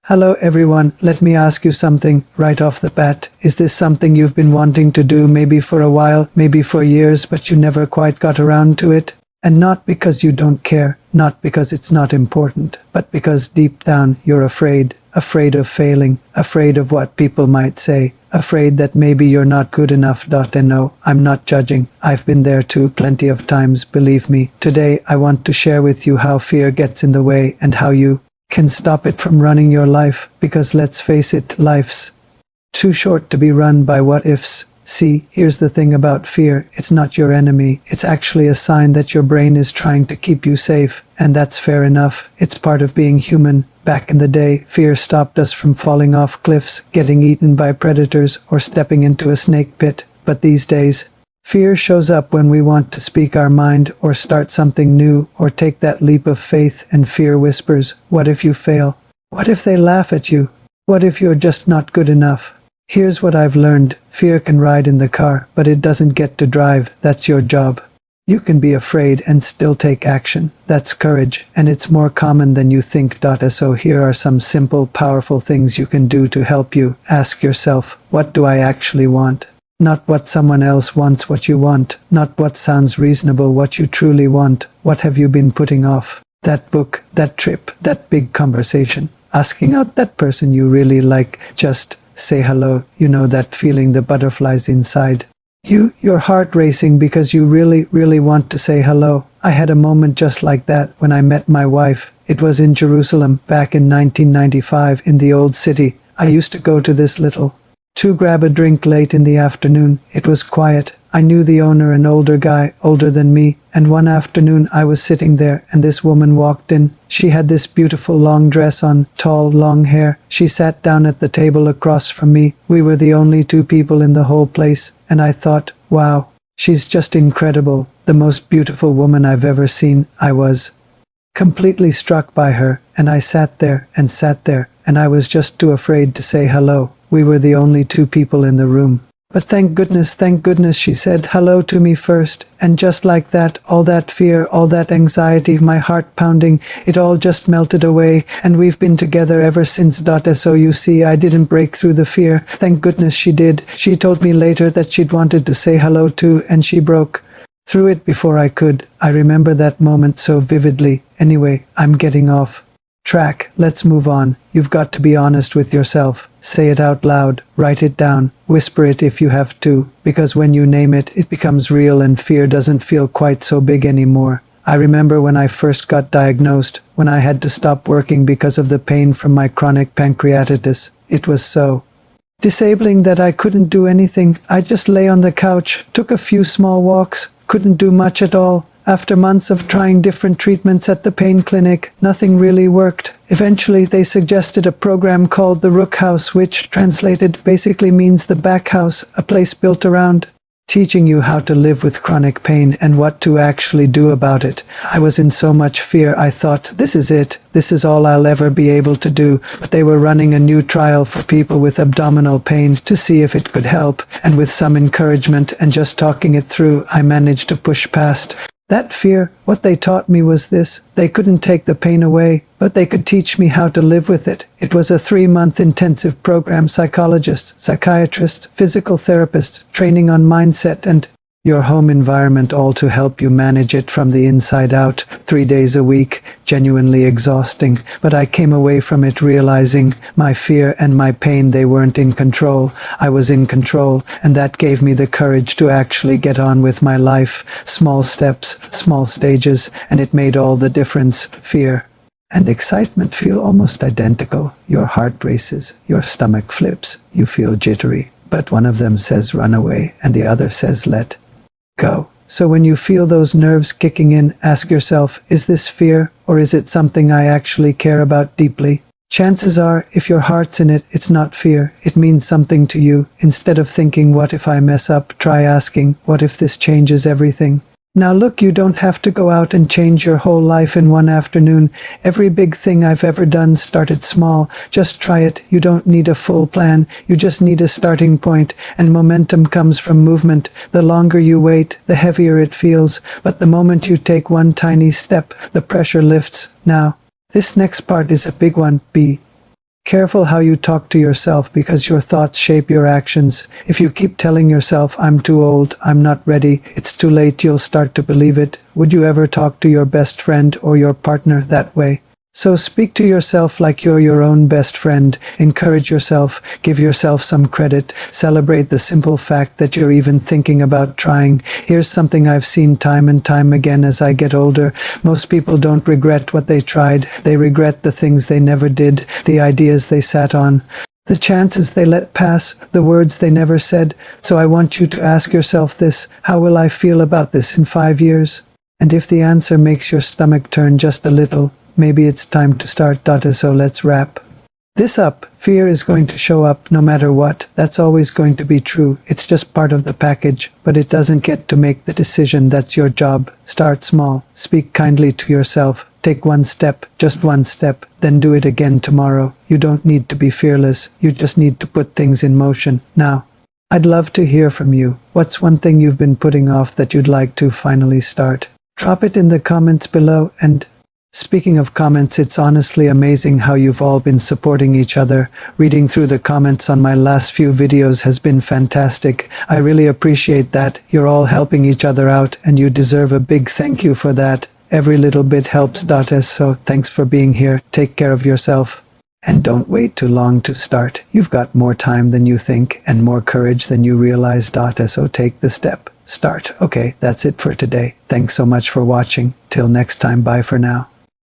Hello everyone, let me ask you something right off the bat. Is this something you've been wanting to do maybe for a while, maybe for years, but you never quite got around to it? And not because you don't care, not because it's not important, but because deep down you're afraid of failing, afraid of what people might say, afraid that maybe you're not good enough. And no, I'm not judging. I've been there too plenty of times, believe me. Today I want to share with you how fear gets in the way and how you can stop it from running your life, because let's face it, life's too short to be run by what ifs. See, here's the thing about fear, it's not your enemy, it's actually a sign that your brain is trying to keep you safe, and that's fair enough, it's part of being human. Back in the day, fear stopped us from falling off cliffs, getting eaten by predators, or stepping into a snake pit. But these days, fear shows up when we want to speak our mind, or start something new, or take that leap of faith, and fear whispers, what if you fail? What if they laugh at you? What if you're just not good enough? Here's what I've learned, fear can ride in the car, but it doesn't get to drive, that's your job. You can be afraid and still take action, that's courage, and it's more common than you think. So here are some simple, powerful things you can do to help you. Ask yourself, what do I actually want? Not what someone else wants, what you want. Not what sounds reasonable, what you truly want. What have you been putting off? That book, that trip, that big conversation. Asking out that person you really like. Just say hello. You know that feeling, the butterflies inside. Your heart racing because you really want to say hello. I had a moment just like that when I met my wife. It was in Jerusalem, back in 1995, in the old city. I used to go to this little to grab a drink late in the afternoon. It was quiet. I knew the owner, an older guy, older than me, and one afternoon I was sitting there and this woman walked in. She had this beautiful long dress on, tall, long hair. She sat down at the table across from me. We were the only two people in the whole place, and I thought, wow, she's just incredible, the most beautiful woman I've ever seen. I was completely struck by her, and I sat there, and I was just too afraid to say hello. We were the only two people in the room. But thank goodness, she said hello to me first, and just like that, all that fear, all that anxiety, my heart pounding, it all just melted away, and we've been together ever since. So you see, I didn't break through the fear. Thank goodness she did. She told me later that she'd wanted to say hello too, and she broke through it before I could. I remember that moment so vividly. Anyway, I'm getting off track. Let's move on. You've got to be honest with yourself. Say it out loud, write it down, whisper it if you have to, because when you name it, it becomes real and fear doesn't feel quite so big anymore. I remember when I first got diagnosed, when I had to stop working because of the pain from my chronic pancreatitis. It was so disabling that I couldn't do anything. I just lay on the couch, took a few small walks, couldn't do much at all. After months of trying different treatments at the pain clinic, nothing really worked. Eventually, they suggested a program called the Rook House, which translated basically means the back house, a place built around teaching you how to live with chronic pain and what to actually do about it. I was in so much fear. I thought, this is it. This is all I'll ever be able to do. But they were running a new trial for people with abdominal pain to see if it could help. And with some encouragement and just talking it through, I managed to push past that fear. What they taught me was this: they couldn't take the pain away, but they could teach me how to live with it. It was a 3-month intensive program, psychologists, psychiatrists, physical therapists, training on mindset and your home environment, all to help you manage it from the inside out. 3 days a week, genuinely exhausting, but I came away from it realizing my fear and my pain, they weren't in control. I was in control, and that gave me the courage to actually get on with my life. Small steps, small stages, and it made all the difference. Fear and excitement feel almost identical. Your heart races, your stomach flips, you feel jittery, but one of them says run away and the other says let go. So when you feel those nerves kicking in, ask yourself, is this fear, or is it something I actually care about deeply? Chances are, if your heart's in it, it's not fear. It means something to you. Instead of thinking, what if I mess up, try asking, what if this changes everything? Now look, you don't have to go out and change your whole life in one afternoon. Every big thing I've ever done started small. Just try it. You don't need a full plan. You just need a starting point. And momentum comes from movement. The longer you wait, the heavier it feels. But the moment you take one tiny step, the pressure lifts. Now, this next part is a big one. Be careful how you talk to yourself because your thoughts shape your actions. If you keep telling yourself, I'm too old, I'm not ready, it's too late, you'll start to believe it. Would you ever talk to your best friend or your partner that way? So speak to yourself like you're your own best friend. Encourage yourself, give yourself some credit, celebrate the simple fact that you're even thinking about trying. Here's something I've seen time and time again as I get older. Most people don't regret what they tried. They regret the things they never did, the ideas they sat on, the chances they let pass, the words they never said. So I want you to ask yourself this: how will I feel about this in 5 years? And if the answer makes your stomach turn just a little, maybe it's time to start. So let's wrap this up. Fear is going to show up no matter what. That's always going to be true. It's just part of the package, but it doesn't get to make the decision. That's your job. Start small. Speak kindly to yourself. Take one step, just one step, then do it again tomorrow. You don't need to be fearless. You just need to put things in motion. Now, I'd love to hear from you. What's one thing you've been putting off that you'd like to finally start? Drop it in the comments below. And speaking of comments, it's honestly amazing how you've all been supporting each other. Reading through the comments on my last few videos has been fantastic. I really appreciate that. You're all helping each other out, and you deserve a big thank you for that. Every little bit helps. So thanks for being here. Take care of yourself. And don't wait too long to start. You've got more time than you think, and more courage than you realize. So take the step. Start. Okay, that's it for today. Thanks so much for watching. Till next time, bye for now.